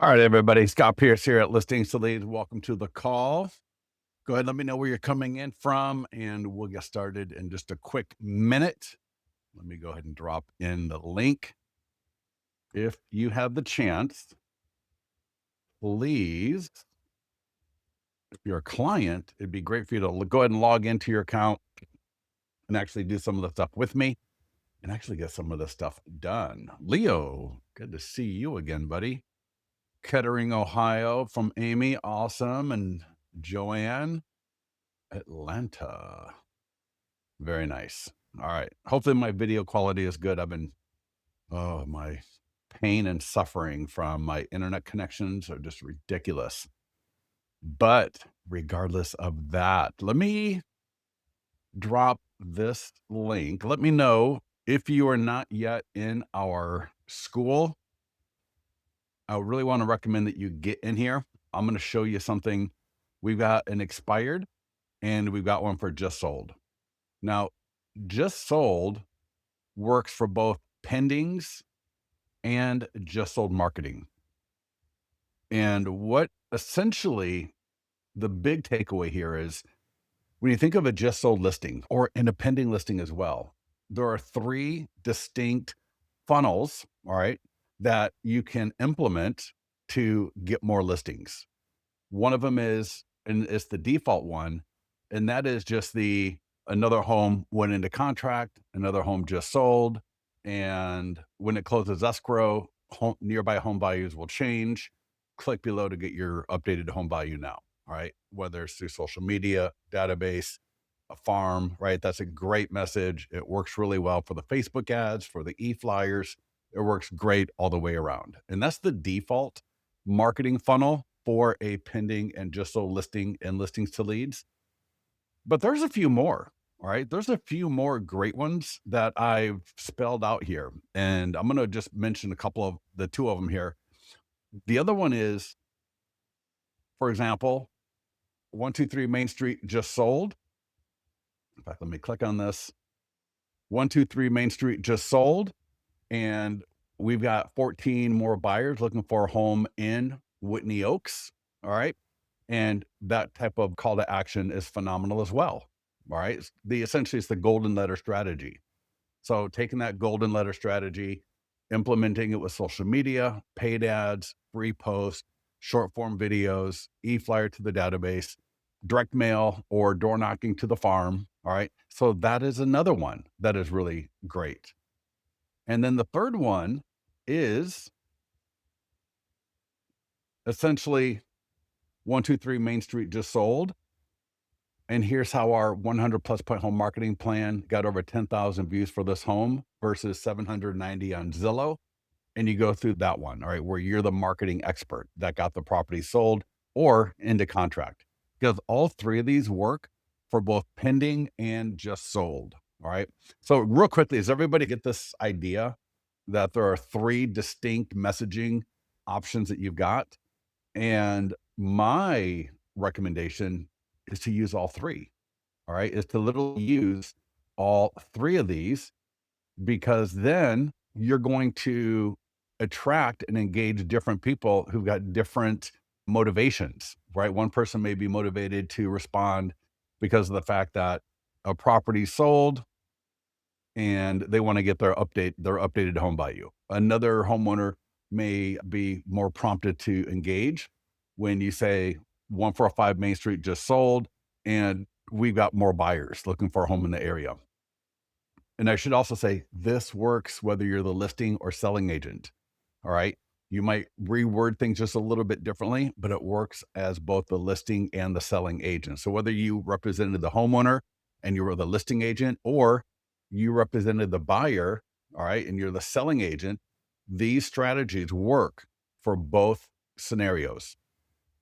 All right, everybody. Scott Pierce here at Listings to Leads. Welcome to the call. Go ahead, let me know where you're coming in from, and we'll get started in just a quick minute. Let me go ahead and drop in the link. If you have the chance, please, if you're a client, it'd be great for you to go ahead and log into your account and actually do some of the stuff with me and actually get some of the stuff done. Leo, good to see you again, buddy. Kettering, Ohio from Amy. Awesome. And Joanne, Atlanta. Very nice. All right. Hopefully my video quality is good. My pain and suffering from my internet connections are just ridiculous. But regardless of that, let me drop this link. Let me know if you are not yet in our school. I really want to recommend that you get in here. I'm going to show you something. We've got an expired and we've got one for just sold. Now, just sold works for both pendings and just sold marketing. And what essentially the big takeaway here is when you think of a just sold listing or in a pending listing as well, there are three distinct funnels, all right, that you can implement to get more listings. One of them is, and it's the default one, and that is just another home went into contract, another home just sold, and when it closes escrow, nearby home values will change. Click below to get your updated home value now. All right, whether it's through social media, database, a farm, right? That's a great message. It works really well for the Facebook ads, for the e-flyers. It works great all the way around. And that's the default marketing funnel for a pending and just sold listing and listings to leads. But there's a few more, all right? There's a few more great ones that I've spelled out here. And I'm going to just mention the two of them here. The other one is, for example, 123 Main Street just sold. In fact, let me click on this. 123 Main Street just sold. And we've got 14 more buyers looking for a home in Whitney Oaks. All right. And that type of call to action is phenomenal as well. All right. Essentially, it's the golden letter strategy. So taking that golden letter strategy, implementing it with social media, paid ads, free posts, short form videos, e-flyer to the database, direct mail, or door knocking to the farm. All right. So that is another one that is really great. And then the third one is essentially 123 Main Street just sold. And here's how our 100 plus point home marketing plan got over 10,000 views for this home versus 790 on Zillow. And you go through that one, all right, where you're the marketing expert that got the property sold or into contract. Because all three of these work for both pending and just sold. All right. So real quickly, does everybody get this idea that there are three distinct messaging options that you've got? And my recommendation is to use all three. All right. Is to literally use all three of these, because then you're going to attract and engage different people who've got different motivations, right? One person may be motivated to respond because of the fact that a property sold and they want to get their updated home value. Another homeowner may be more prompted to engage when you say 145 Main Street just sold and we've got more buyers looking for a home in the area. And I should also say this works whether you're the listing or selling agent. All right. You might reword things just a little bit differently, but it works as both the listing and the selling agent. So whether you represented the homeowner and you were the listing agent, or you represented the buyer, all right, and you're the selling agent, these strategies work for both scenarios.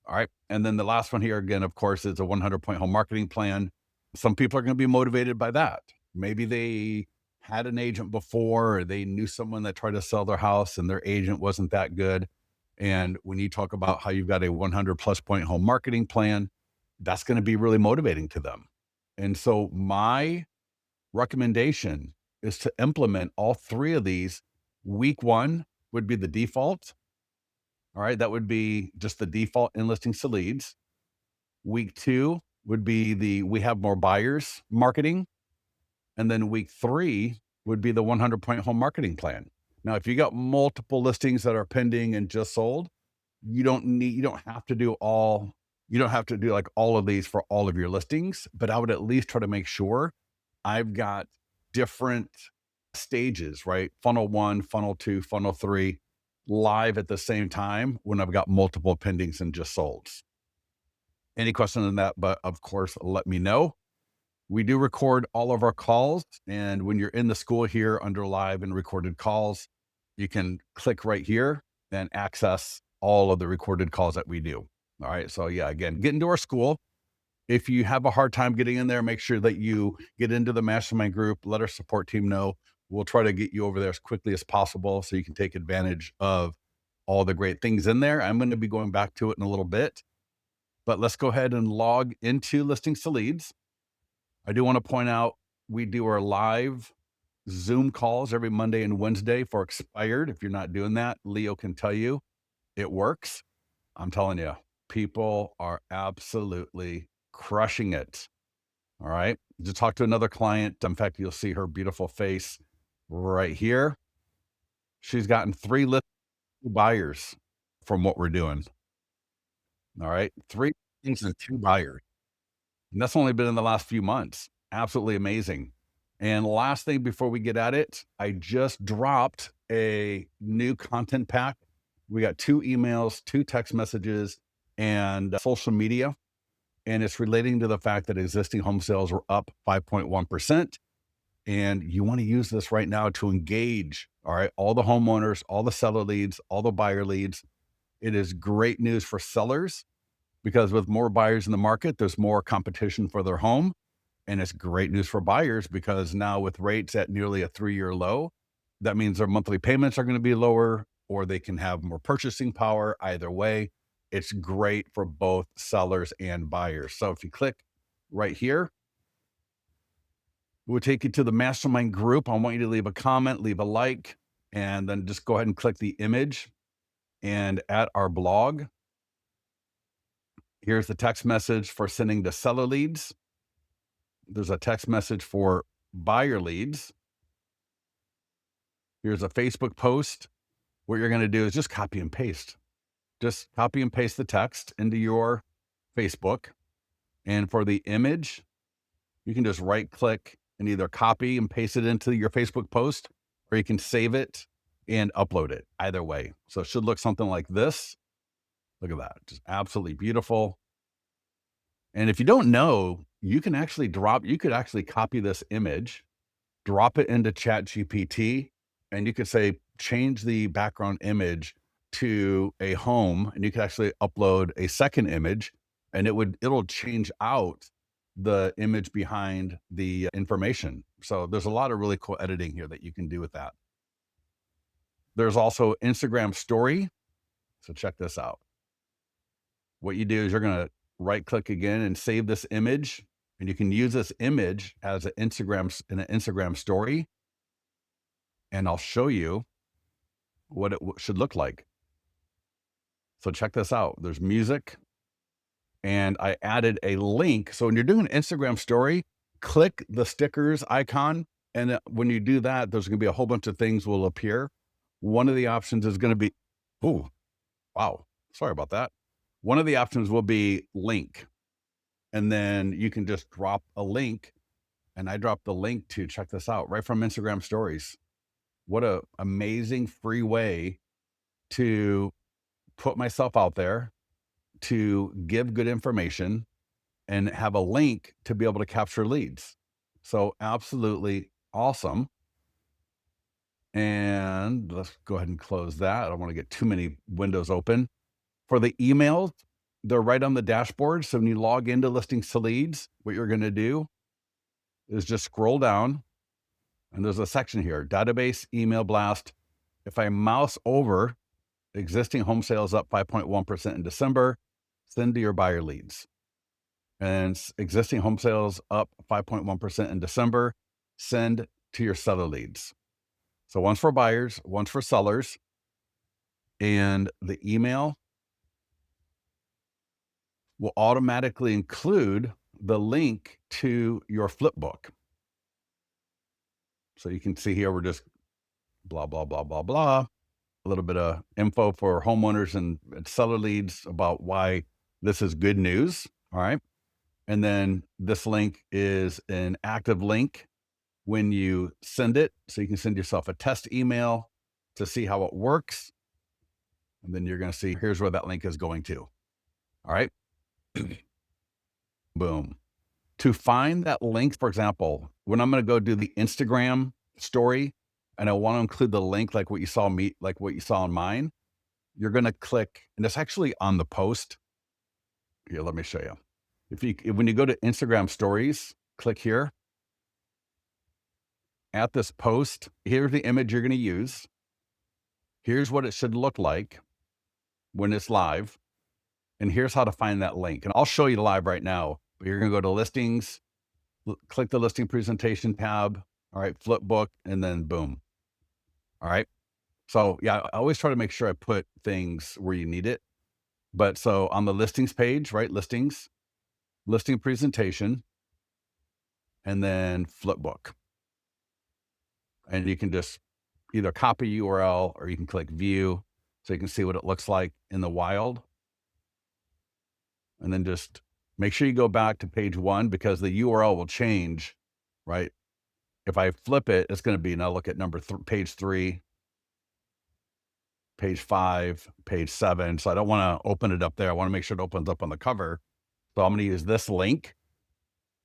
All right. And then the last one here, again, of course, is a 100-point home marketing plan. Some people are going to be motivated by that. Maybe they had an agent before, or they knew someone that tried to sell their house and their agent wasn't that good. And when you talk about how you've got a 100+ point home marketing plan, that's going to be really motivating to them. And so my recommendation is to implement all three of these. Week one would be the default. All right. That would be just the default in listings to leads. Week two would be the we have more buyers marketing. And then week three would be the 100-point home marketing plan. Now, if you got multiple listings that are pending and just sold, you don't have to do like all of these for all of your listings, but I would at least try to make sure I've got different stages, right? Funnel one, funnel two, funnel three, live at the same time when I've got multiple pendings and just solds. Any questions on that? But of course, let me know. We do record all of our calls. And when you're in the school here under live and recorded calls, you can click right here and access all of the recorded calls that we do. All right. So yeah, again, get into our school. If you have a hard time getting in there, make sure that you get into the mastermind group, let our support team know. We'll try to get you over there as quickly as possible so you can take advantage of all the great things in there. I'm going to be going back to it in a little bit, but let's go ahead and log into listings to leads. I do want to point out we do our live Zoom calls every Monday and Wednesday for expired. If you're not doing that, Leo can tell you it works. I'm telling you, people are absolutely crushing it. All right. Just talk to another client. In fact, you'll see her beautiful face right here. She's gotten 3 buyers from what we're doing. All right. 3 things and 2 buyers. And that's only been in the last few months. Absolutely amazing. And last thing before we get at it, I just dropped a new content pack. We got 2 emails, 2 text messages, and social media. And it's relating to the fact that existing home sales were up 5.1%. And you want to use this right now to engage, all right, all the homeowners, all the seller leads, all the buyer leads. It is great news for sellers because with more buyers in the market, there's more competition for their home. And it's great news for buyers because now with rates at nearly a 3-year low, that means their monthly payments are going to be lower or they can have more purchasing power. Either way, it's great for both sellers and buyers. So if you click right here, we'll take you to the mastermind group. I want you to leave a comment, leave a like, and then just go ahead and click the image. And at our blog, here's the text message for sending the seller leads. There's a text message for buyer leads. Here's a Facebook post. What you're going to do is just copy and paste. Just copy and paste the text into your Facebook. And for the image, you can just right click and either copy and paste it into your Facebook post, or you can save it and upload it either way. So it should look something like this. Look at that. Just absolutely beautiful. And if you don't know, you could actually copy this image, drop it into ChatGPT, and you could say, change the background image to a home, and you could actually upload a second image and it'll change out the image behind the information. So there's a lot of really cool editing here that you can do with that. There's also Instagram story. So check this out. What you do is you're going to right click again and save this image. And you can use this image as an Instagram story. And I'll show you what it should look like. So check this out. There's music. And I added a link. So when you're doing an Instagram story, click the stickers icon. And when you do that, there's going to be a whole bunch of things will appear. One of the options is going to be, oh, wow, sorry about that. One of the options will be link. And then you can just drop a link. And I dropped the link to check this out right from Instagram stories. What an amazing free way to put myself out there, to give good information, and have a link to be able to capture leads. So absolutely awesome. And let's go ahead and close that. I don't want to get too many windows open. For the emails, they're right on the dashboard. So when you log into listings to leads, what you're going to do is just scroll down and there's a section here, database email blast. If I mouse over existing home sales up 5.1% in December, send to your buyer leads. And existing home sales up 5.1% in December, send to your seller leads. So one's for buyers, one's for sellers, and the email will automatically include the link to your flip book. So you can see here, we're just blah, blah, blah, blah, blah. A little bit of info for homeowners and seller leads about why this is good news. All right. And then this link is an active link when you send it. So you can send yourself a test email to see how it works. And then you're going to see here's where that link is going to. All right. Boom. To find that link, for example, when I'm going to go do the Instagram story and I want to include the link like what you saw on mine, you're going to click, and it's actually on the post. Here, let me show you. When you go to Instagram stories, click here at this post. Here's the image you're going to use. Here's what it should look like when it's live. And here's how to find that link. And I'll show you live right now. But you're going to go to listings, click the listing presentation tab. All right, flip book, and then boom. All right. So yeah, I always try to make sure I put things where you need it. But so on the listings page, right? Listings, listing presentation, and then flip book. And you can just either copy URL or you can click view so you can see what it looks like in the wild. And then just make sure you go back to page 1 because the URL will change, right? If I flip it, it's going to be, now look at page 3, page 5, page 7. So I don't want to open it up there. I want to make sure it opens up on the cover. So I'm going to use this link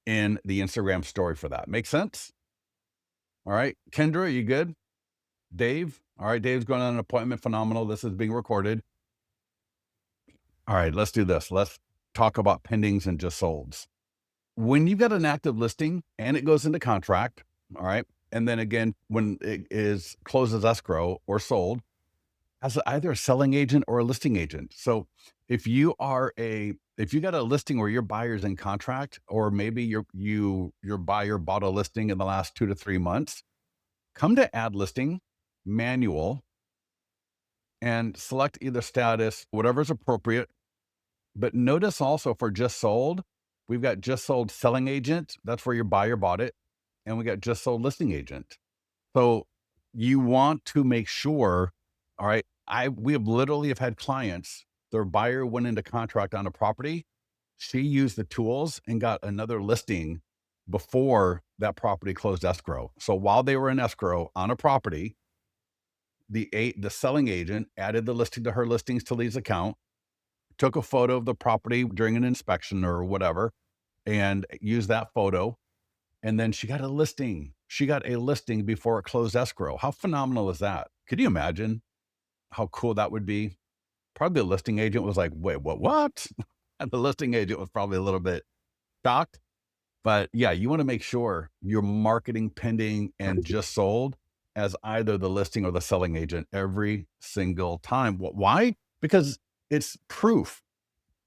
in the Instagram story for that. Make sense? All right. Kendra, are you good? Dave? All right. Dave's going on an appointment. Phenomenal. This is being recorded. All right. Let's do this. Let's talk about pendings and just solds. When you've got an active listing and it goes into contract, all right. And then again, when it closes escrow or sold, as either a selling agent or a listing agent. So if you got a listing where your buyer's in contract, or maybe your buyer bought a listing in the last 2 to 3 months, come to add listing, manual, and select either status, whatever's appropriate. But notice also for just sold, we've got just sold selling agent. That's where your buyer bought it. And we got just sold listing agent. So you want to make sure, all right, we have had clients, their buyer went into contract on a property. She used the tools and got another listing before that property closed escrow. So while they were in escrow on a property, the selling agent added the listing to her listings to leads account, took a photo of the property during an inspection or whatever, and used that photo. And then she got a listing. She got a listing before it closed escrow. How phenomenal is that? Could you imagine how cool that would be? Probably the listing agent was like, wait, what? And the listing agent was probably a little bit shocked. But yeah, you want to make sure you're marketing pending and just sold as either the listing or the selling agent every single time. Why? Because it's proof.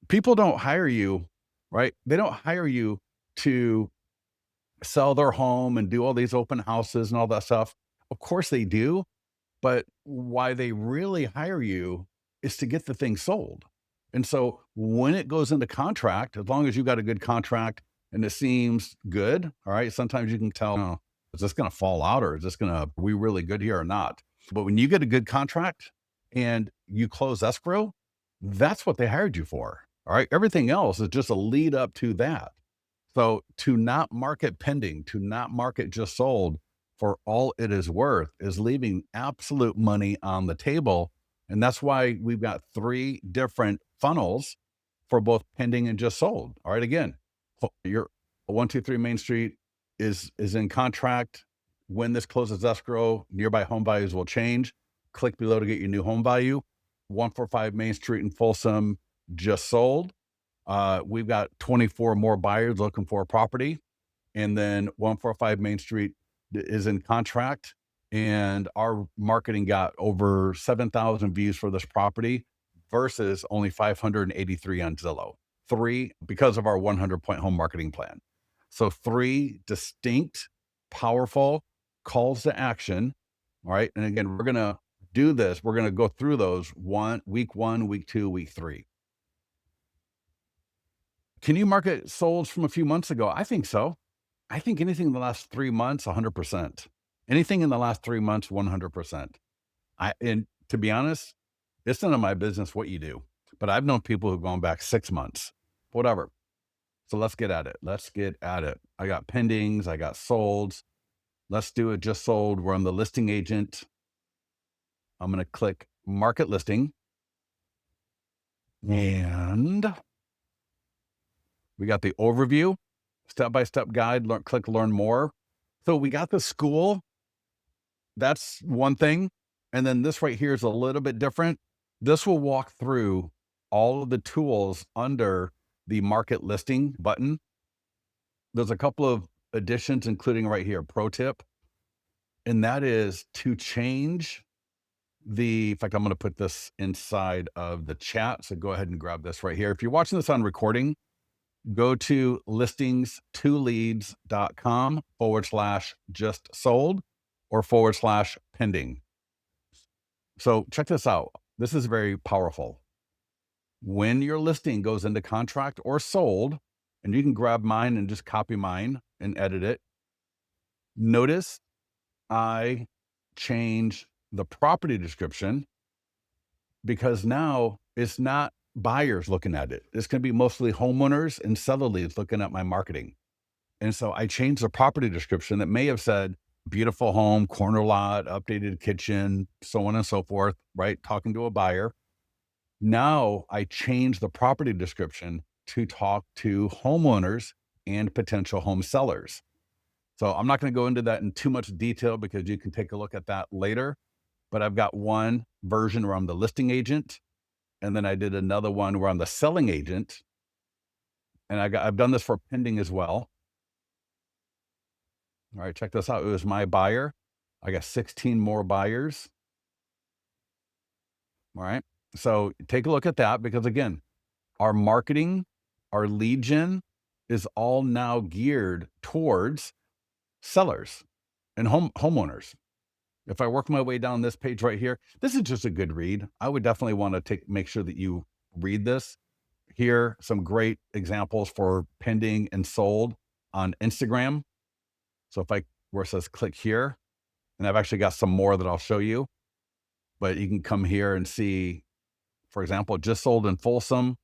People don't hire you, right? They don't hire you to sell their home and do all these open houses and all that stuff. Of course they do, but why they really hire you is to get the thing sold. And so when it goes into contract, as long as you got a good contract and it seems good, all right, sometimes you can tell, oh, is this going to fall out, or are we really good here or not? But when you get a good contract and you close escrow, that's what they hired you for. All right. Everything else is just a lead up to that. So to not market pending, to not market just sold for all it is worth is leaving absolute money on the table. And that's why we've got 3 different funnels for both pending and just sold. All right. Again, your 123 Main Street is in contract. When this closes escrow, nearby home values will change. Click below to get your new home value. 145 Main Street in Folsom just sold. We've got 24 more buyers looking for a property. And then 145 Main Street is in contract. And our marketing got over 7,000 views for this property versus only 583 on Zillow. 3 because of our 100-point home marketing plan. So 3 distinct powerful calls to action. All right. And again, we're going to do this. We're going to go through those week 2, week 3. Can you market solds from a few months ago? I think so. I think anything in the last 3 months, 100%. Anything in the last 3 months, 100%. And to be honest, it's none of my business what you do, but I've known people who've gone back 6 months, whatever. So let's get at it. Let's get at it. I got pendings. I got solds. Let's do it. Just sold. We're on the listing agent. I'm going to click market listing, and we got the overview, step-by-step guide, click learn more. So we got the school. That's one thing. And then this right here is a little bit different. This will walk through all of the tools under the market listing button. There's a couple of additions, including right here, pro tip. And that is to change in fact, I'm going to put this inside of the chat. So go ahead and grab this right here. If you're watching this on recording, go to listings2leads.com/just sold or /pending. So check this out. This is very powerful. When your listing goes into contract or sold, and you can grab mine and just copy mine and edit it. Notice I change the property description because now it's not buyers looking at it. It's going to be mostly homeowners and seller leads looking at my marketing. And so I changed the property description that may have said beautiful home, corner lot, updated kitchen, so on and so forth, right? Talking to a buyer. Now I change the property description to talk to homeowners and potential home sellers. So I'm not going to go into that in too much detail because you can take a look at that later. But I've got one version where I'm the listing agent, and then I did another one where I'm the selling agent. And I've done this for pending as well. All right, check this out. It was my buyer. I got 16 more buyers. All right. So take a look at that because again, our marketing, our lead gen is all now geared towards sellers and homeowners. If I work my way down this page right here, this is just a good read. I would definitely want to make sure that you read this. Here, some great examples for pending and sold on Instagram. So where it says click here, and I've actually got some more that I'll show you, but you can come here and see, for example, just sold in Folsom.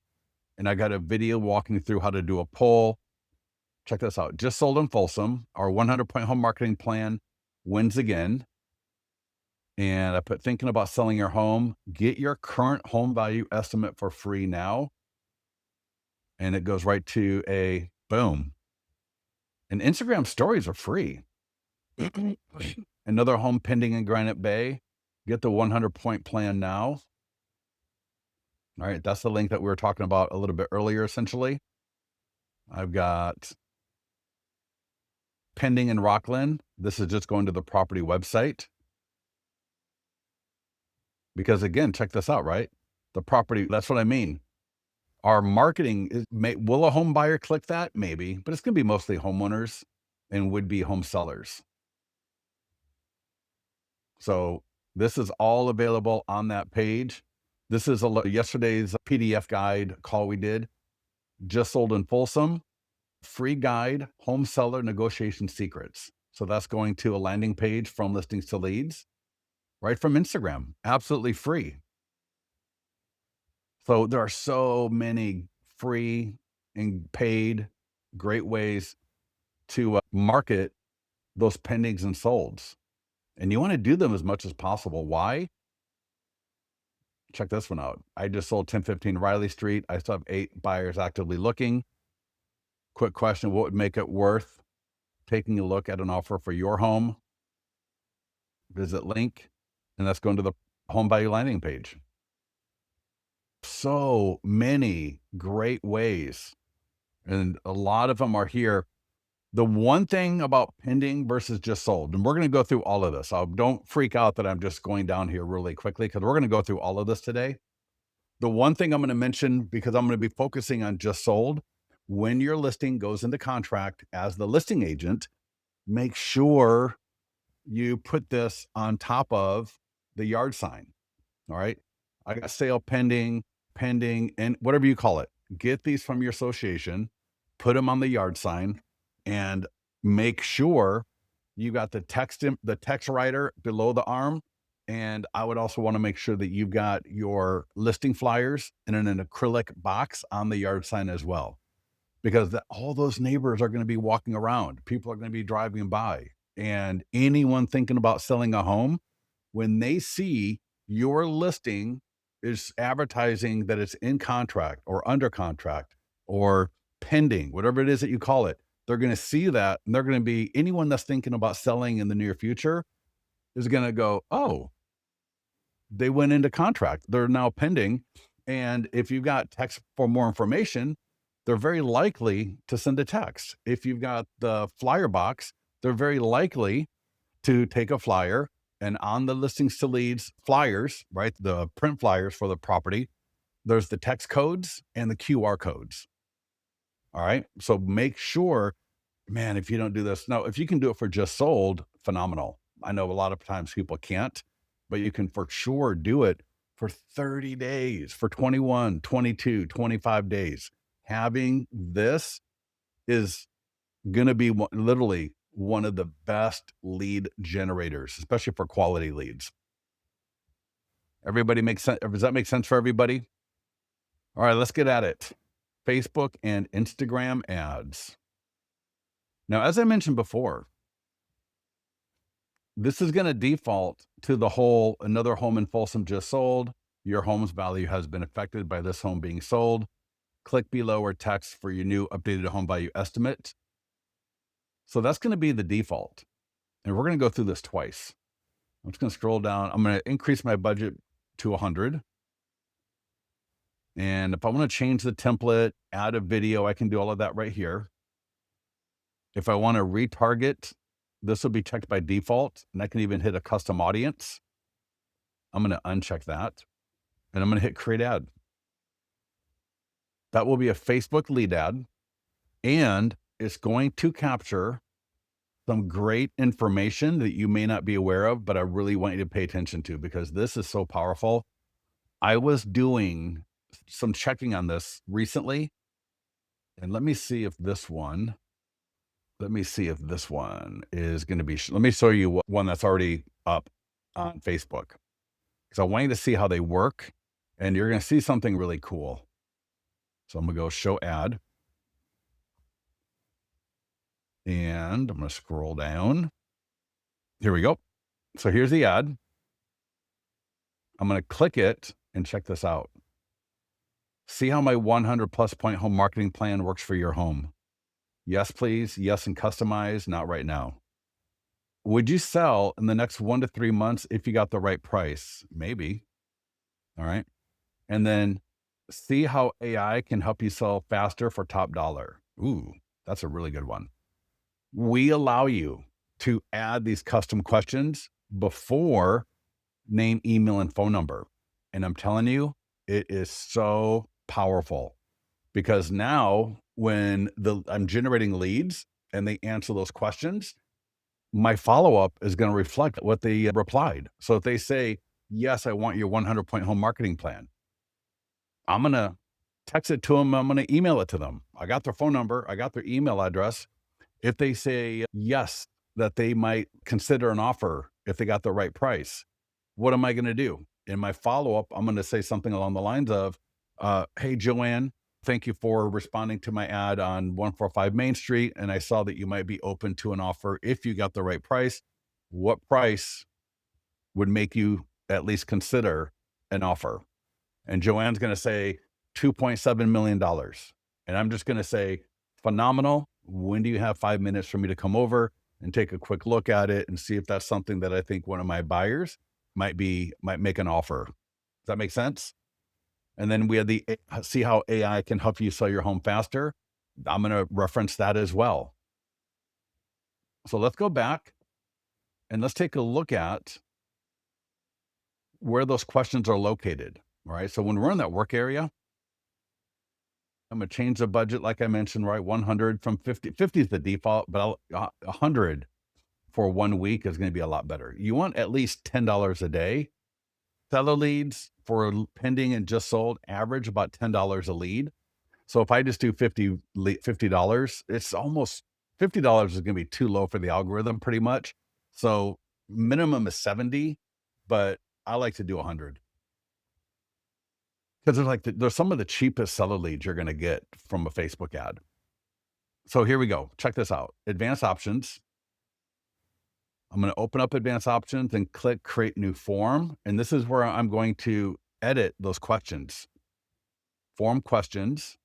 And I got a video walking through how to do a poll. Check this out. Just sold in Folsom. Our 100-point home marketing plan wins again. And I put thinking about selling your home. Get your current home value estimate for free now. And it goes right to a boom. And Instagram stories are free. Another home pending in Granite Bay. Get the 100-point plan now. All right, that's the link that we were talking about a little bit earlier, essentially. I've got pending in Rockland. This is just going to the property website. Because again, check this out, right? The property, that's what I mean. Our marketing will a home buyer click that? Maybe, but it's going to be mostly homeowners and would-be home sellers. So this is all available on that page. This is yesterday's PDF guide call we did. Just sold in Folsom. Free guide, home seller negotiation secrets. So that's going to a landing page from listings to leads, right from Instagram, absolutely free. So there are so many free and paid great ways to market those pendings and solds. And you want to do them as much as possible. Why? Check this one out. I just sold 1015 Riley Street. I still have 8 buyers actively looking. Quick question, what would make it worth taking a look at an offer for your home? Visit link, and that's going to the home value landing page. So many great ways, and a lot of them are here. The one thing about pending versus just sold, and we're going to go through all of this. So don't freak out that I'm just going down here really quickly because we're going to go through all of this today. The one thing I'm going to mention, because I'm going to be focusing on just sold, when your listing goes into contract as the listing agent, make sure you put this on top of the yard sign. All right. I got sale pending, and whatever you call it. Get these from your association, put them on the yard sign, and make sure you got the text writer below the arm. And I would also want to make sure that you've got your listing flyers in an acrylic box on the yard sign as well, because all those neighbors are going to be walking around. People are going to be driving by, and anyone thinking about selling a home, when they see your listing is advertising that it's in contract or under contract or pending, whatever it is that you call it, they're going to see that, and they're going to be anyone that's thinking about selling in the near future is going to go, oh, they went into contract. They're now pending. And if you've got text for more information, they're very likely to send a text. If you've got the flyer box, they're very likely to take a flyer, and on the listings to leads flyers, right? The print flyers for the property, there's the text codes and the QR codes. All right. So make sure, man, if you don't do this, now, if you can do it for just sold, phenomenal. I know a lot of times people can't, but you can for sure do it for 30 days, for 21, 22, 25 days. Having this is going to be literally one of the best lead generators, especially for quality leads. Everybody makes sense? Does that make sense for everybody? All right, let's get at it. Facebook and Instagram ads. Now, as I mentioned before, this is going to default to the whole another home in Folsom just sold. Your home's value has been affected by this home being sold. Click below or text for your new updated home value estimate. So that's going to be the default. And we're going to go through this twice. I'm just going to scroll down. I'm going to increase my budget to 100. And if I want to change the template, add a video, I can do all of that right here. If I want to retarget, this will be checked by default, and I can even hit a custom audience. I'm going to uncheck that, and I'm going to hit create ad. That will be a Facebook lead ad, and it's going to capture some great information that you may not be aware of, but I really want you to pay attention to, because this is so powerful. I was doing some checking on this recently, and let me see if this one is going to be, let me show you one that's already up on Facebook, because I want you to see how they work, and you're going to see something really cool. So I'm going to go show ad, and I'm going to scroll down. Here we go. So here's the ad. I'm going to click it and check this out. See how my 100 plus point home marketing plan works for your home. Yes, please. Yes, and customize. Not right now. Would you sell in the next 1 to 3 months if you got the right price? Maybe. All right. And then see how AI can help you sell faster for top dollar. Ooh, that's a really good one. We allow you to add these custom questions before name, email, and phone number. And I'm telling you, it is so powerful, because now when I'm generating leads and they answer those questions, my follow-up is going to reflect what they replied. So if they say, yes, I want your 100 point home marketing plan, I'm going to text it to them. I'm going to email it to them. I got their phone number. I got their email address. If they say yes, that they might consider an offer if they got the right price, what am I going to do? In my follow-up, I'm going to say something along the lines of, hey, Joanne, thank you for responding to my ad on 145 Main Street. And I saw that you might be open to an offer if you got the right price. What price would make you at least consider an offer? And Joanne's going to say $2.7 million. And I'm just going to say, phenomenal. When do you have 5 minutes for me to come over and take a quick look at it and see if that's something that I think one of my buyers might make an offer? Does that make sense? And then we have see how AI can help you sell your home faster. I'm going to reference that as well. So let's go back and let's take a look at where those questions are located. All right. So when we're in that work area, I'm going to change the budget, like I mentioned, right? 100 from 50. 50 is the default, but 100 for 1 week is going to be a lot better. You want at least $10 a day. Seller leads for pending and just sold average about $10 a lead. So if I just do $50, it's almost $50 is going to be too low for the algorithm pretty much. So minimum is 70, but I like to do 100 because there's some of the cheapest seller leads you're going to get from a Facebook ad. So here we go. Check this out. Advanced options. I'm going to open up advanced options and click create new form. And this is where I'm going to edit those questions. Form questions.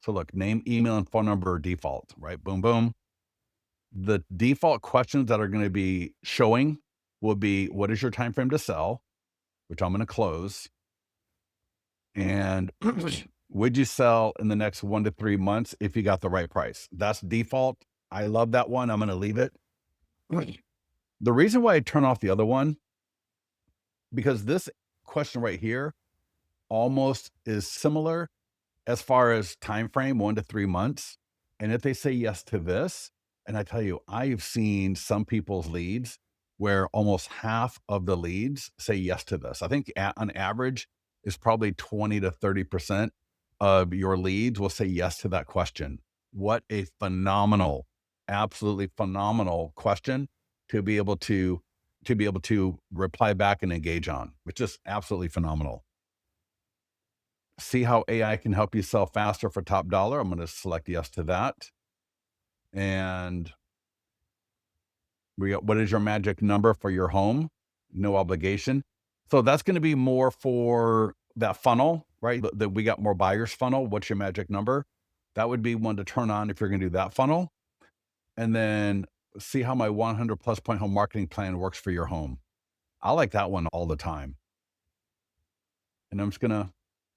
So look, name, email, and phone number are default, right? Boom, boom. The default questions that are going to be showing will be, what is your time frame to sell? Which I'm going to close. And would you sell in the next 1 to 3 months if you got the right price? That's default. I love that one. I'm going to leave it. The reason why I turn off the other one, because this question right here almost is similar as far as time frame, 1 to 3 months. And if they say yes to this, and I tell you, I've seen some people's leads where almost half of the leads say yes to this. I think on average is probably 20 to 30% of your leads will say yes to that question. What a phenomenal, absolutely phenomenal question to be able to reply back and engage on, which is absolutely phenomenal. See how AI can help you sell faster for top dollar. I'm going to select yes to that. And we got, what is your magic number for your home? No obligation. So that's going to be more for that funnel, right? That we got more buyers funnel. What's your magic number? That would be one to turn on if you're going to do that funnel. And then see how my 100 plus point home marketing plan works for your home. I like that one all the time. And I'm just going to,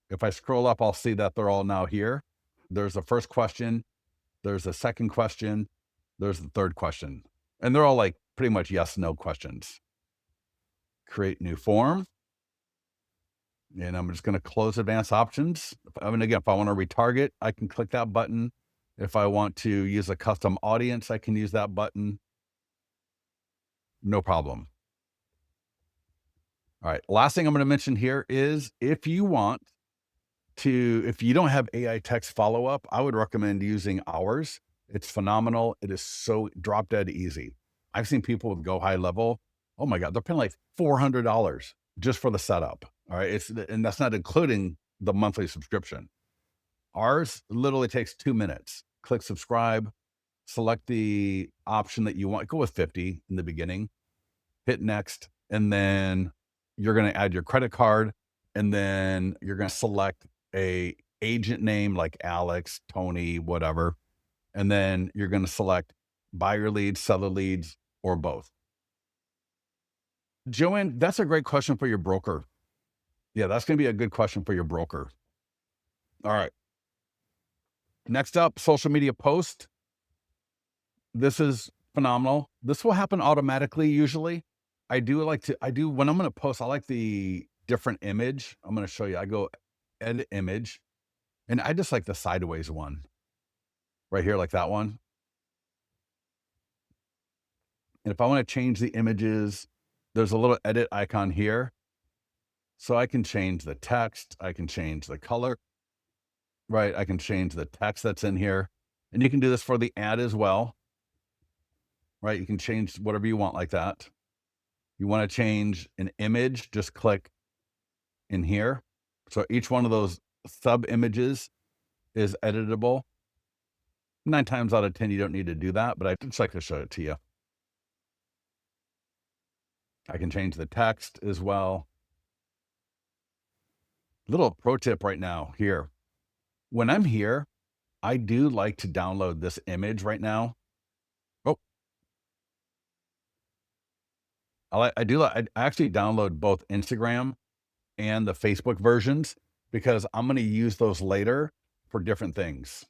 if I scroll up, I'll see that they're all now here. There's the first question. There's a second question. There's the third question. And they're all like pretty much yes, no questions. Create new form. And I'm just going to close advanced options. I mean, again, if I want to retarget, I can click that button. If I want to use a custom audience, I can use that button. No problem. All right. Last thing I'm going to mention here is if you don't have AI text follow-up, I would recommend using ours. It's phenomenal. It is so drop dead easy. I've seen people with Go High Level. Oh my God, they're paying like $400 just for the setup. All right. And that's not including the monthly subscription. Ours literally takes 2 minutes. Click subscribe, select the option that you want. Go with 50 in the beginning, hit next, and then you're going to add your credit card, and then you're going to select a agent name like Alex, Tony, whatever. And then you're going to select buyer leads, seller leads, or both. Joanne, that's a great question for your broker. Yeah, that's going to be a good question for your broker. All right. Next up, social media post. This is phenomenal. This will happen automatically usually. When I'm going to post, I like the different image. I'm going to show you. I go edit image, and I just like the sideways one right here, like that one. And if I want to change the images, there's a little edit icon here. So I can change the text. I can change the color, right? I can change the text that's in here. And you can do this for the ad as well, right? You can change whatever you want like that. You want to change an image, just click in here. So each one of those sub images is editable. 9 times out of 10, you don't need to do that, but I just like to show it to you. I can change the text as well. Little pro tip right now here. When I'm here, I do like to download this image right now. Oh, I actually download both Instagram and the Facebook versions because I'm going to use those later for different things.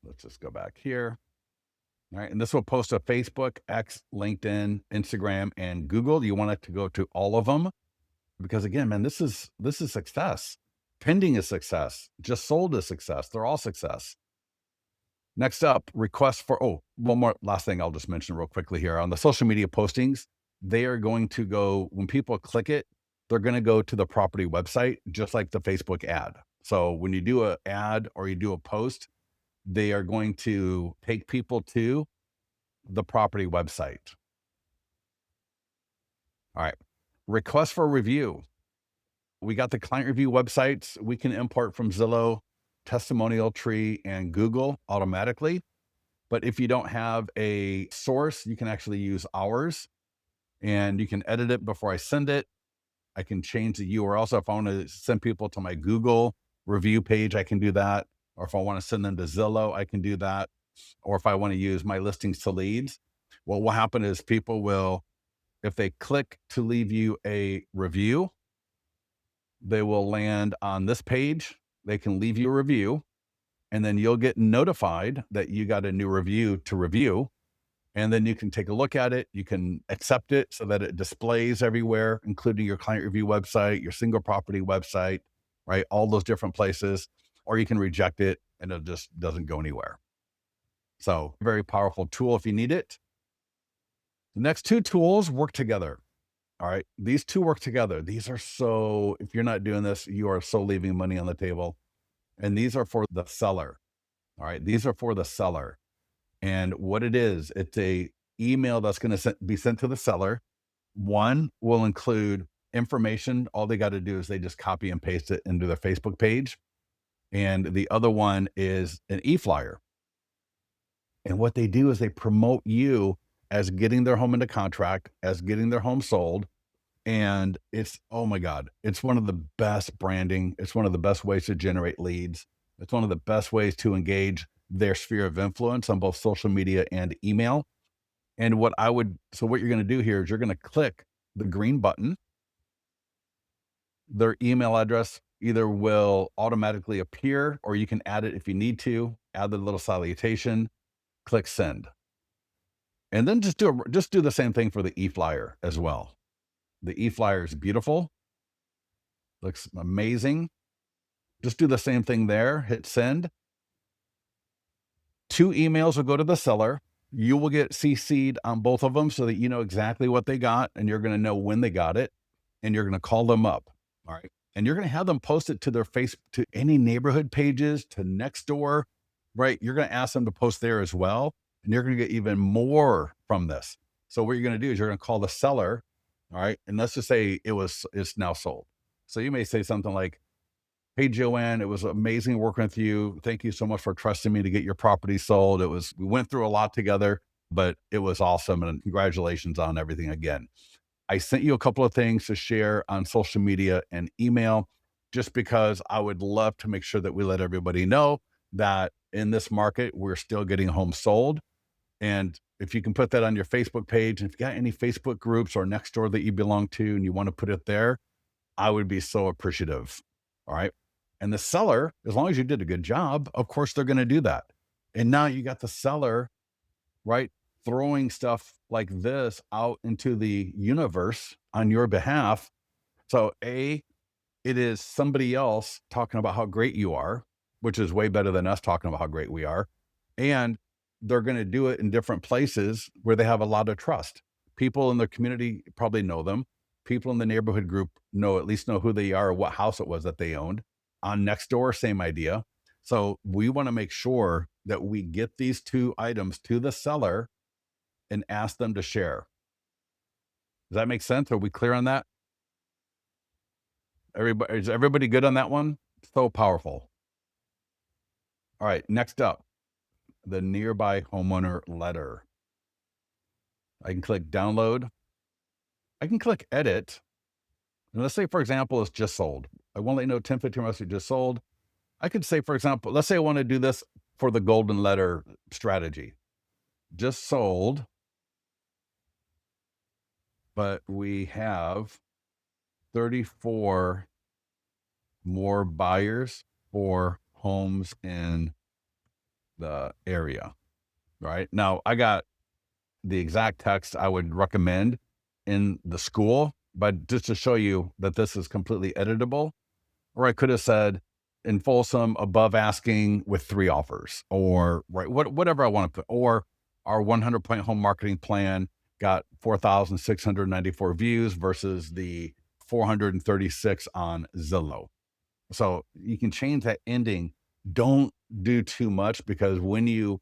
Let's just go back here. All right. And this will post to Facebook, X, LinkedIn, Instagram, and Google. You want it to go to all of them because again, man, this is success. Pending is success. Just sold is success. They're all success. Next up, request for, oh, one more last thing I'll just mention real quickly here on the social media postings. They are going to go, when people click it, they're going to go to the property website, just like the Facebook ad. So when you do an ad or you do a post, they are going to take people to the property website. All right. Request for review. We got the client review websites. We can import from Zillow, Testimonial Tree, and Google automatically. But if you don't have a source, you can actually use ours, and you can edit it before I send it. I can change the URL. So if I want to send people to my Google review page, I can do that. Or if I want to send them to Zillow, I can do that. Or if I want to use my listings to leads, what will happen is people will, if they click to leave you a review, they will land on this page. They can leave you a review, and then you'll get notified that you got a new review to review. And then you can take a look at it. You can accept it so that it displays everywhere, including your client review website, your single property website, right? All those different places. Or you can reject it and it just doesn't go anywhere. So, very powerful tool if you need it. The next two tools work together. All right. These two work together. These are so, if you're not doing this, you are so leaving money on the table. And these are for the seller. All right. These are for the seller. And what it is, it's a email that's going to be sent to the seller. One will include information. All they got to do is they just copy and paste it into their Facebook page. And the other one is an e-flyer. And what they do is they promote you as getting their home into contract, as getting their home sold. And it's, oh my God, it's one of the best branding. It's one of the best ways to generate leads. It's one of the best ways to engage their sphere of influence on both social media and email. And so what you're going to do here is you're going to click the green button. Their email address either will automatically appear, or you can add it if you need to, add the little salutation, click send. And then just do the same thing for the e-flyer as well. The e-flyer is beautiful. Looks amazing. Just do the same thing there, hit send. 2 emails will go to the seller. You will get CC'd on both of them so that you know exactly what they got, and you're going to know when they got it, and you're going to call them up. All right. And you're going to have them post it to their to any neighborhood pages, to Nextdoor, right? You're going to ask them to post there as well, and you're going to get even more from this. So what you're going to do is you're going to call the seller. All right. And let's just say it's now sold. So you may say something like, "Hey, Joanne, it was amazing working with you. Thank you so much for trusting me to get your property sold. We went through a lot together, but it was awesome. And congratulations on everything again. I sent you a couple of things to share on social media and email, just because I would love to make sure that we let everybody know that in this market, we're still getting homes sold. And if you can put that on your Facebook page, and if you got any Facebook groups or Nextdoor that you belong to and you want to put it there, I would be so appreciative." All right. And the seller, as long as you did a good job, of course, they're going to do that. And now you got the seller, right, throwing stuff like this out into the universe on your behalf. So it is somebody else talking about how great you are, which is way better than us talking about how great we are. And they're going to do it in different places where they have a lot of trust. People in their community probably know them. People in the neighborhood group at least know who they are, or what house it was that they owned. On Nextdoor, same idea. So we want to make sure that we get these 2 items to the seller and ask them to share. Does that make sense? Are we clear on that? Is everybody good on that one? So powerful. All right, next up, the nearby homeowner letter. I can click download. I can click edit. And let's say, for example, it's just sold. I want to let you know 1015 West just sold. I could say, for example, let's say I want to do this for the golden letter strategy. Just sold, but we have 34 more buyers for homes in the area. Right now, I got the exact text I would recommend in the school, but just to show you that this is completely editable, or I could have said, in Folsom above asking with 3 offers, or right, whatever I want to put, or our 100-point home marketing plan got 4,694 views versus the 436 on Zillow. So you can change that ending. Don't do too much, because when you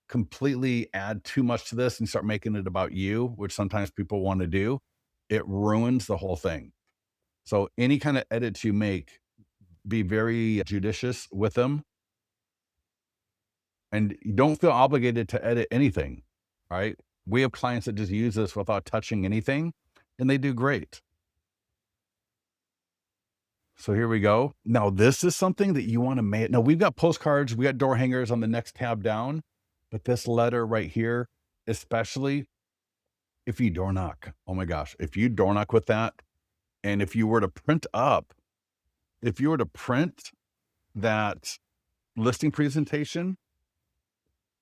completely add too much to this and start making it about you, which sometimes people want to do, it ruins the whole thing. So any kind of edits you make, be very judicious with them, and you don't feel obligated to edit anything, right? We have clients that just use this without touching anything, and they do great. So here we go. Now, this is something that you want to make. Now, we've got postcards, we got door hangers on the next tab down, but this letter right here, especially if you door knock, oh my gosh, if you door knock with that, and if you were to print up, if you were to print that listing presentation,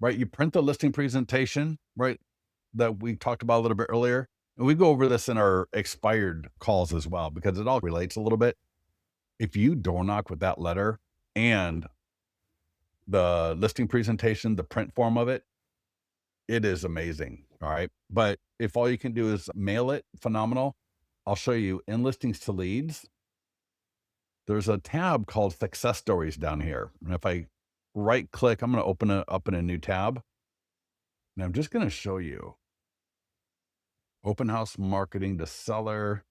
right? You print the listing presentation, right? That we talked about a little bit earlier. And we go over this in our expired calls as well, because it all relates a little bit. If you door knock with that letter and the listing presentation, the print form of it, it is amazing. All right. But if all you can do is mail it, phenomenal. I'll show you in listings to leads. There's a tab called success stories down here. And if I right click, I'm going to open it up in a new tab. And I'm just going to show you open house marketing to seller,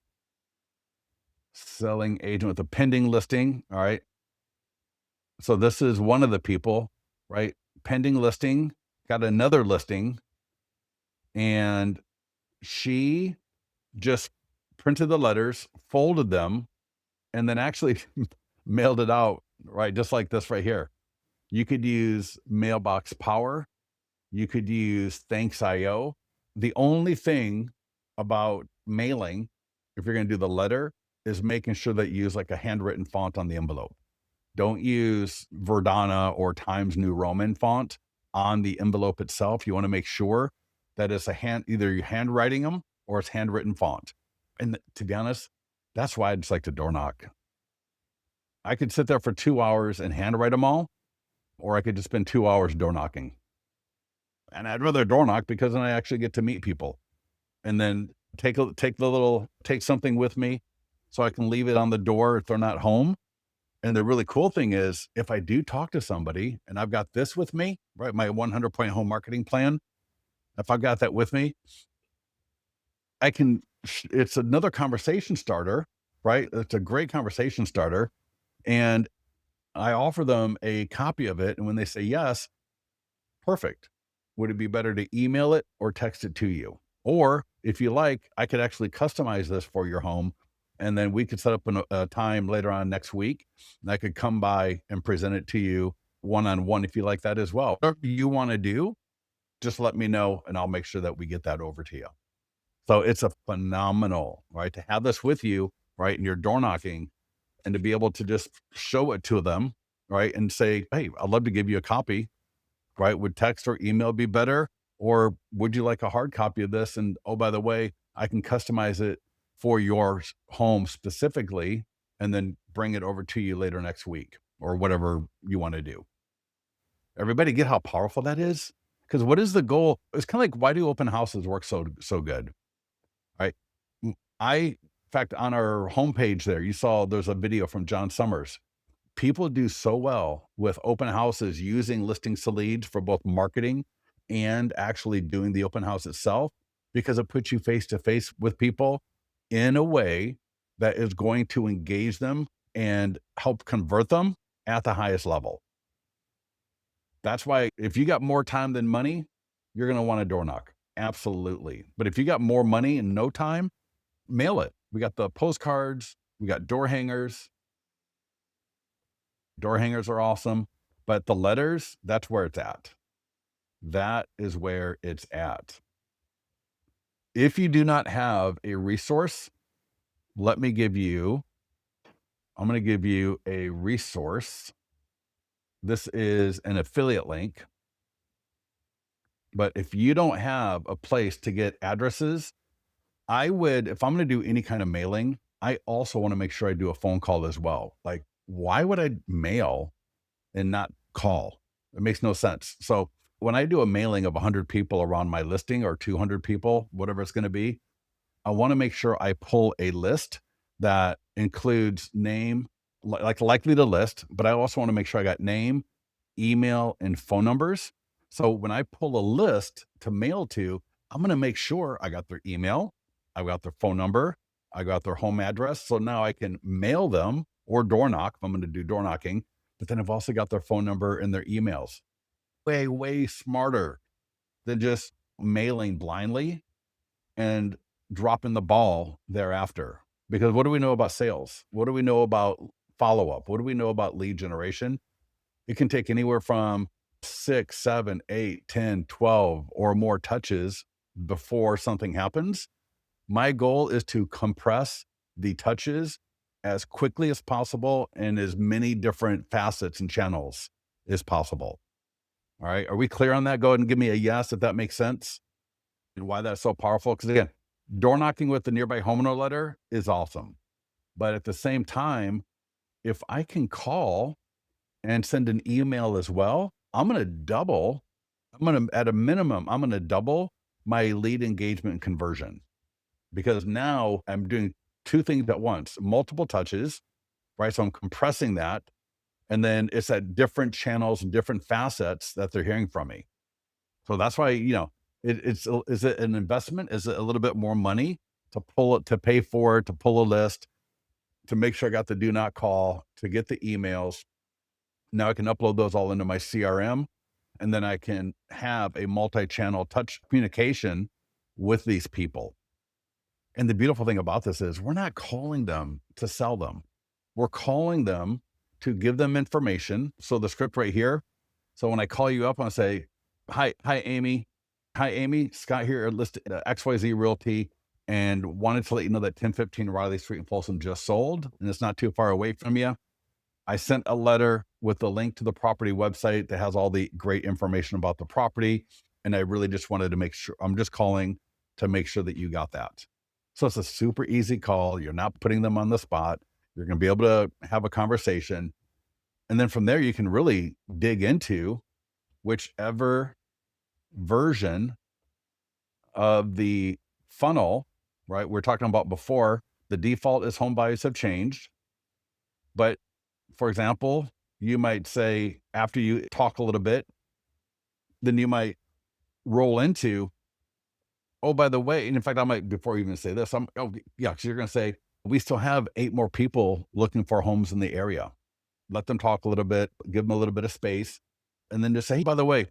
selling agent with a pending listing. All right. So this is one of the people, right? Pending listing, got another listing, and she just printed the letters, folded them, and then actually mailed it out, right? Just like this right here. You could use Mailbox Power. You could use Thanks.io. The only thing about mailing, if you're going to do the letter, is making sure that you use like a handwritten font on the envelope. Don't use Verdana or Times New Roman font on the envelope itself. You want to make sure that it's either you're handwriting them or it's handwritten font. And to be honest, that's why I just like to door knock. I could sit there for 2 hours and handwrite them all, or I could just spend 2 hours door knocking. And I'd rather door knock, because then I actually get to meet people, and then take something with me so I can leave it on the door if they're not home. And the really cool thing is, if I do talk to somebody and I've got this with me, right, my 100-point home marketing plan, if I've got that with me, I can, it's another conversation starter, right? It's a great conversation starter. And I offer them a copy of it. And when they say yes, perfect. Would it be better to email it or text it to you? Or if you like, I could actually customize this for your home. And then we could set up a time later on next week, and I could come by and present it to you one-on-one if you like that as well. Whatever you want to do, just let me know and I'll make sure that we get that over to you. So it's a phenomenal, right? To have this with you, right? And you're door knocking, and to be able to just show it to them, right? And say, hey, I'd love to give you a copy, right? Would text or email be better? Or would you like a hard copy of this? And oh, by the way, I can customize it for your home specifically, and then bring it over to you later next week, or whatever you want to do. Everybody get how powerful that is? Because what is the goal? It's kind of like, why do open houses work so good? Right? In fact, on our homepage there, you saw there's a video from John Summers. People do so well with open houses using listings to leads for both marketing and actually doing the open house itself, because it puts you face to face with people in a way that is going to engage them and help convert them at the highest level. That's why if you got more time than money, you're going to want to door knock. Absolutely. But if you got more money and no time, mail it. We got the postcards, we got door hangers. Door hangers are awesome, but the letters, that's where it's at. That is where it's at. If you do not have a resource, I'm going to give you a resource. This is an affiliate link. But if you don't have a place to get addresses, if I'm going to do any kind of mailing, I also want to make sure I do a phone call as well. Like, why would I mail and not call? It makes no sense. So when I do a mailing of 100 people around my listing or 200 people, whatever it's going to be, I want to make sure I pull a list that includes name, like likely to list, but I also want to make sure I got name, email, and phone numbers. So when I pull a list to mail to, I'm going to make sure I got their email, I got their phone number, I got their home address. So now I can mail them or door knock if I'm going to do door knocking, but then I've also got their phone number and their emails. Way, way smarter than just mailing blindly and dropping the ball thereafter. Because what do we know about sales? What do we know about follow up? What do we know about lead generation? It can take anywhere from 6, 7, 8, 10, 12, or more touches before something happens. My goal is to compress the touches as quickly as possible and as many different facets and channels as possible. All right. Are we clear on that? Go ahead and give me a yes if that makes sense and why that's so powerful. Because again, door knocking with the nearby homeowner letter is awesome. But at the same time, if I can call and send an email as well, at a minimum, I'm going to double my lead engagement and conversion because now I'm doing two things at once, multiple touches, right? So I'm compressing that. And then it's at different channels and different facets that they're hearing from me. So that's why, is it an investment? Is it a little bit more money to pull it, to pay for it, to pull a list, to make sure I got the do not call, to get the emails? Now I can upload those all into my CRM, and then I can have a multi-channel touch communication with these people. And the beautiful thing about this is we're not calling them to sell them. We're calling them to give them information. So the script right here. So when I call you up and I say, hi, Amy. Hi, Amy. Scott here at XYZ Realty and wanted to let you know that 1015 Riley Street in Folsom just sold and it's not too far away from you. I sent a letter with a link to the property website that has all the great information about the property. And I really just wanted to make sure, I'm just calling to make sure that you got that. So it's a super easy call. You're not putting them on the spot. You're going to be able to have a conversation. And then from there, you can really dig into whichever version of the funnel, right? We're talking about before, the default is home buyers have changed. But for example, you might say after you talk a little bit, then you might roll into, oh, by the way, and in fact, I might, before you even say this, because you're going to say, we still have 8 more people looking for homes in the area. Let them talk a little bit, give them a little bit of space, and then just say, hey, by the way,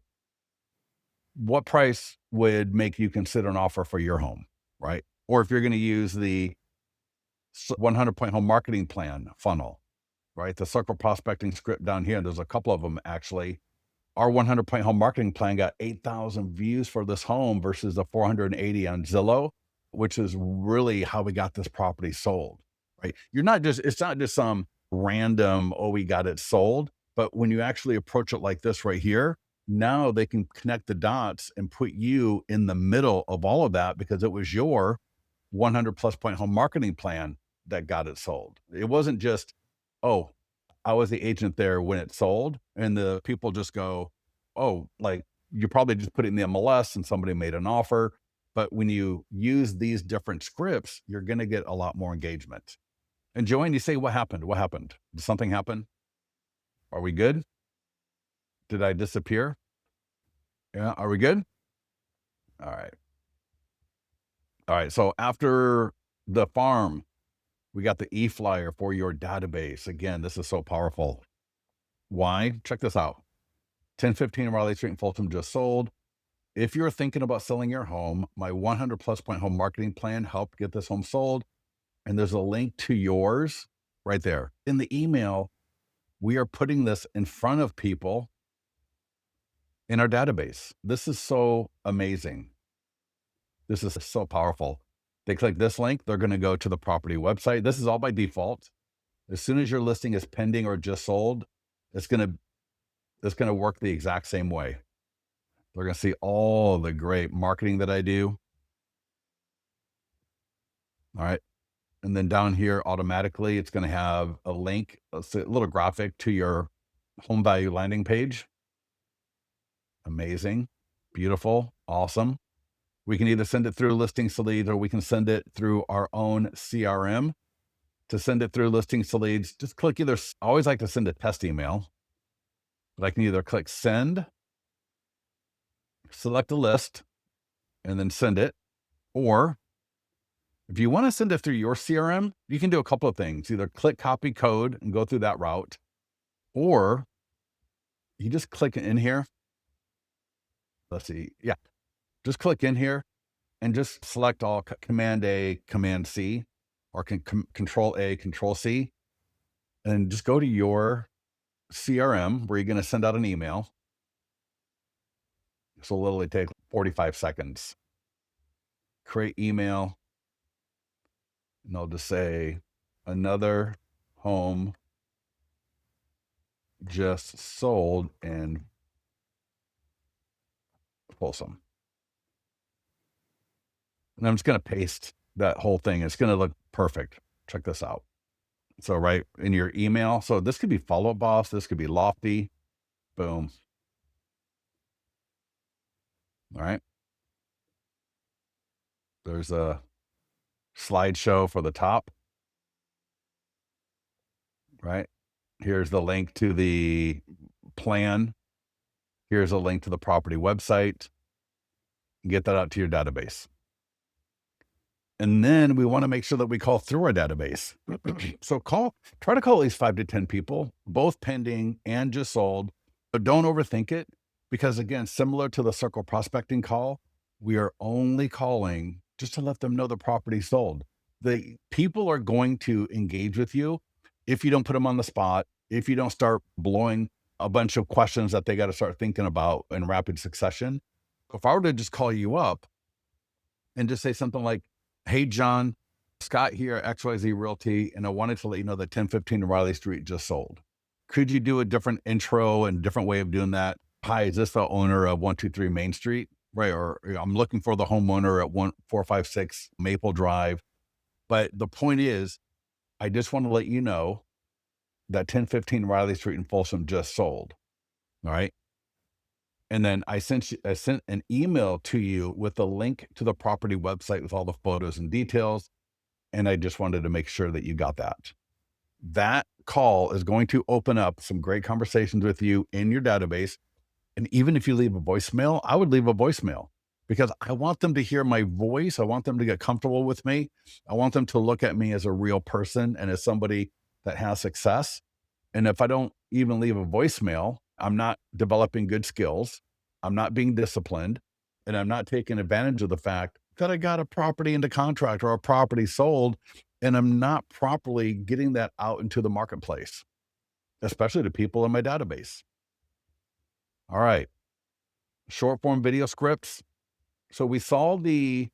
what price would make you consider an offer for your home, right? Or if you're going to use the 100-point home marketing plan funnel, right? The circle prospecting script down here, there's a couple of them actually. Our 100-point home marketing plan got 8,000 views for this home versus the 480 on Zillow, which is really how we got this property sold, right? It's not just some random, oh, we got it sold. But when you actually approach it like this right here, now they can connect the dots and put you in the middle of all of that because it was your 100+ point home marketing plan that got it sold. It wasn't just, oh, I was the agent there when it sold, and the people just go, oh, like you probably just put it in the MLS and somebody made an offer. But when you use these different scripts, you're going to get a lot more engagement. And Joanne, you say, what happened? What happened? Did something happen? Are we good? Did I disappear? Yeah. Are we good? All right. All right. So after the farm, we got the e-flyer for your database. Again, this is so powerful. Why? Check this out. 1015 Raleigh Street in Folsom just sold. If you're thinking about selling your home, my 100+ point home marketing plan helped get this home sold. And there's a link to yours right there. In the email, we are putting this in front of people in our database. This is so amazing. This is so powerful. They click this link, they're going to go to the property website. This is all by default. As soon as your listing is pending or just sold, it's going to work the exact same way. They're going to see all the great marketing that I do. All right. And then down here, automatically, it's going to have a link, a little graphic to your home value landing page. Amazing. Beautiful. Awesome. We can either send it through Listings to Leads or we can send it through our own CRM. To send it through Listings to Leads, just click either. I always like to send a test email, but I can either click send, select a list, and then send it. Or if you want to send it through your CRM, you can do a couple of things. Either click copy code and go through that route, or you just click in here. Let's see. Yeah. Just click in here and just select all Command A, Command C, or Control A, Control C, and just go to your CRM where you're going to send out an email. This will literally take 45 seconds. Create email, and I'll just say another home just sold in Folsom. And I'm just going to paste that whole thing. It's going to look perfect. Check this out. So right in your email. So this could be Follow Up Boss. This could be Lofty. Boom. All right. There's a slideshow for the top. Right. Here's the link to the plan. Here's a link to the property website. Get that out to your database. And then we want to make sure that we call through our database. So try to call at least 5 to 10 people, both pending and just sold. But don't overthink it because, again, similar to the circle prospecting call, we are only calling just to let them know the property sold. The people are going to engage with you if you don't put them on the spot, if you don't start blowing a bunch of questions that they got to start thinking about in rapid succession. If I were to just call you up and just say something like, hey, John, Scott here at XYZ Realty, and I wanted to let you know that 1015 Riley Street just sold. Could you do a different intro and different way of doing that? Hi, is this the owner of 123 Main Street? Right, or I'm looking for the homeowner at 1456 Maple Drive. But the point is, I just want to let you know that 1015 Riley Street in Folsom just sold. All right. And then I sent an email to you with a link to the property website with all the photos and details. And I just wanted to make sure that you got that. That call is going to open up some great conversations with you in your database. And even if you leave a voicemail, I would leave a voicemail because I want them to hear my voice. I want them to get comfortable with me. I want them to look at me as a real person and as somebody that has success. And if I don't even leave a voicemail, I'm not developing good skills. I'm not being disciplined, and I'm not taking advantage of the fact that I got a property into contract or a property sold, and I'm not properly getting that out into the marketplace, especially to people in my database. All right. Short form video scripts. So we saw the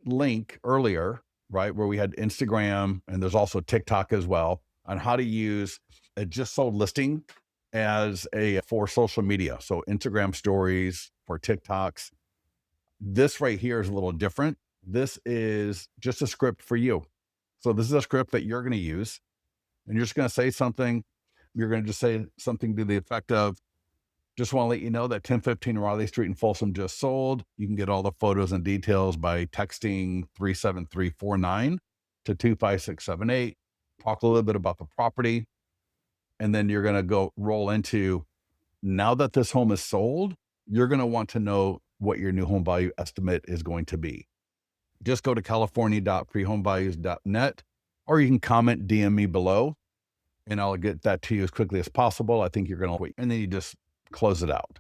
link earlier, right, where we had Instagram, and there's also TikTok as well, on how to use a just sold listing as for social media. So Instagram stories, for TikToks. This right here is a little different. This is just a script for you. So this is a script that you're going to use, and you're just going to say something. You're going to just say something to the effect of, just want to let you know that 1015 Riley Street in Folsom just sold. You can get all the photos and details by texting 37349 to 25678. Talk a little bit about the property. And then you're going to go roll into, now that this home is sold, you're going to want to know what your new home value estimate is going to be. Just go to california.prehomevalues.net, or you can comment, DM me below, and I'll get that to you as quickly as possible. I think you're going to wait. And then you just close it out.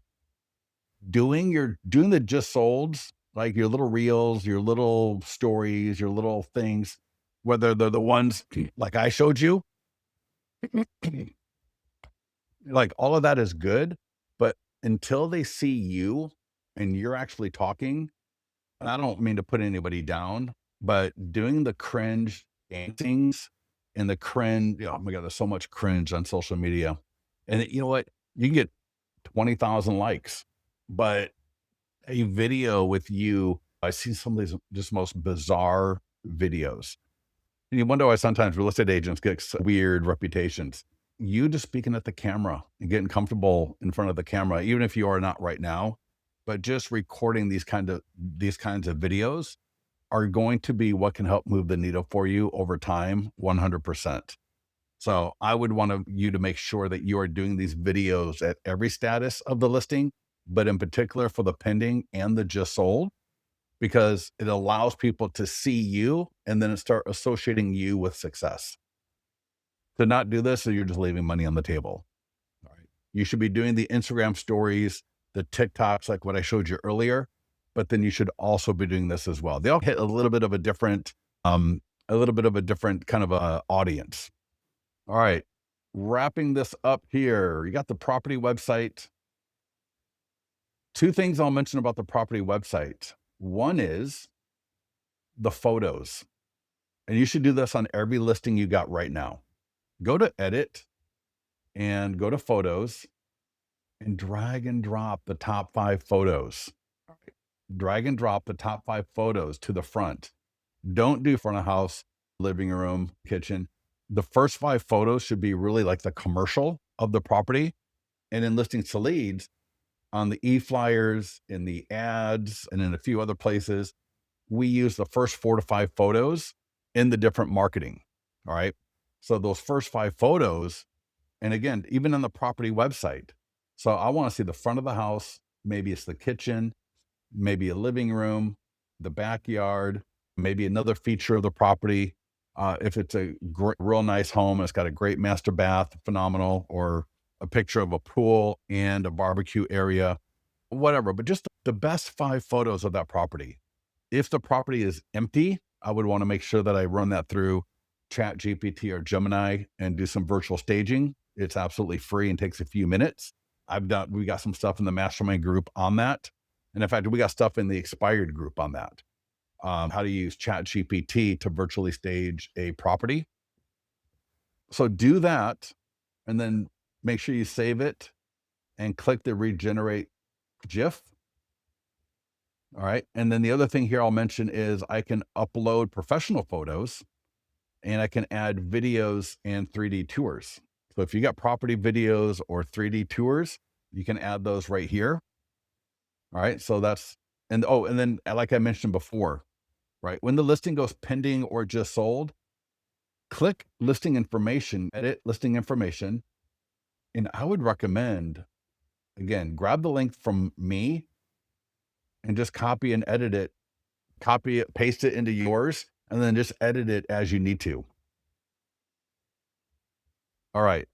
Doing the just solds, like your little reels, your little stories, your little things, whether they're the ones like I showed you, like all of that is good, but until they see you and you're actually talking, and I don't mean to put anybody down, but doing the cringe dancings and the cringe, oh my God, there's so much cringe on social media. And you know what? You can get 20,000 likes, but a video with you, I see some of these just most bizarre videos. And you wonder why sometimes real estate agents get weird reputations. You just speaking at the camera and getting comfortable in front of the camera, even if you are not right now, but just recording these kinds of videos are going to be what can help move the needle for you over time, 100%. So I would want you to make sure that you are doing these videos at every status of the listing, but in particular for the pending and the just sold, because it allows people to see you and then start associating you with success. To not do this, so you're just leaving money on the table. All right. You should be doing the Instagram stories, the TikToks, like what I showed you earlier, but then you should also be doing this as well. They all hit a little bit of a different kind of a audience. All right. Wrapping this up here, you got the property website. Two things I'll mention about the property website. One is the photos, and you should do this on every listing you got right now. Go to edit and go to photos and drag and drop the top 5 photos. Drag and drop the top 5 photos to the front. Don't do front of house, living room, kitchen. The first 5 photos should be really like the commercial of the property. And in listings to leads, on the e-flyers, in the ads, and in a few other places, we use the first 4 to 5 photos in the different marketing. All right. So those first 5 photos, and again, even on the property website. So I want to see the front of the house. Maybe it's the kitchen, maybe a living room, the backyard, maybe another feature of the property. If it's a real nice home, it's got a great master bath, phenomenal, or a picture of a pool and a barbecue area, whatever, but just the best 5 photos of that property. If the property is empty, I would want to make sure that I run that through Chat GPT or Gemini and do some virtual staging. It's absolutely free and takes a few minutes. We got some stuff in the mastermind group on that. And in fact, we got stuff in the expired group on that. How to use Chat GPT to virtually stage a property. So do that and then make sure you save it and click the regenerate GIF. All right. And then the other thing here I'll mention is I can upload professional photos and I can add videos and 3D tours. So if you got property videos or 3D tours, you can add those right here. All right. So and then like I mentioned before, right, when the listing goes pending or just sold, click listing information, edit listing information. And I would recommend, again, grab the link from me and just copy and edit it, copy it, paste it into yours, and then just edit it as you need to. All right.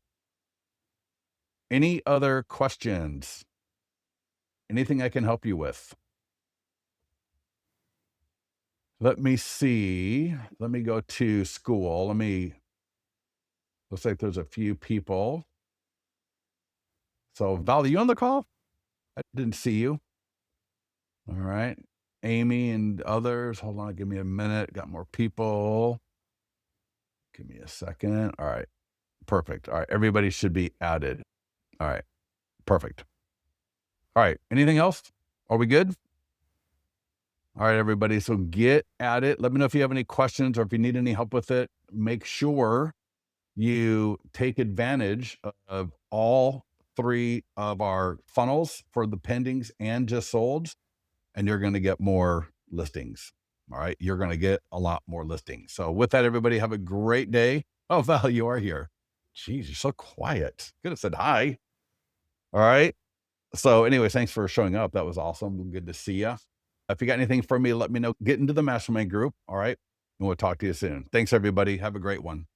Any other questions? Anything I can help you with? Let me see. Let me go to school. Looks like there's a few people. So Val, are you on the call? I didn't see you. All right. Amy and others. Hold on. Give me a minute. Got more people. Give me a second. All right. Perfect. All right. Everybody should be added. All right. Perfect. All right. Anything else? Are we good? All right, everybody. So get at it. Let me know if you have any questions or if you need any help with it. Make sure you take advantage of all 3 of our funnels for the pendings and just solds, and you're going to get more listings. All right. You're going to get a lot more listings. So with that, everybody have a great day. Oh, Val, you are here. Jeez, you're so quiet. Could have said hi. All right. So anyways, thanks for showing up. That was awesome. Good to see you. If you got anything for me, let me know. Get into the mastermind group. All right. And we'll talk to you soon. Thanks, everybody. Have a great one.